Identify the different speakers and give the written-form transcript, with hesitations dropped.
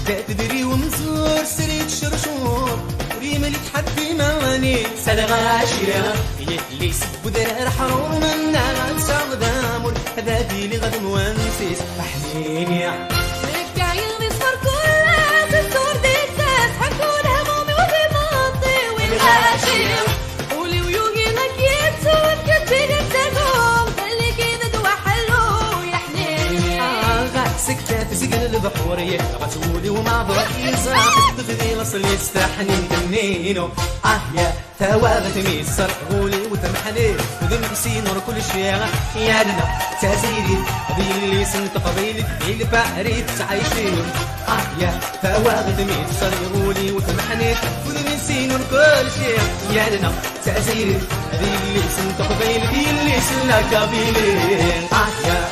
Speaker 1: لا تدري ومزور سريت شرشور وريم اللي تحدي ماني سال غاشية اللي يسب درار حرور من نار سعود دامور هذا ديلي غد موانسيس أحنيني
Speaker 2: رجع يلمس فركولات الصور دي تسحب كل همومي وفي منطي والغاشية قولي ويوجي لك يتسوى كتير تقوم خلي كده دوا حلو يا حنيني
Speaker 1: سكتة في سجن البحورية غسولي ومع ضرقي صاحب تخذي لصل يستحني تنينو يا ثوابت ميسر غولي وتمحني وذن سينور كل شيء يا لنا تزيدي قبيلي سنت قبيلي اللي بعريت عايشين يا ثوابت ميسر غولي وتمحني وذن سينور كل شيء يا لنا تزيدي قبيلي سنت قبيلي اللي سلا قبيلي يا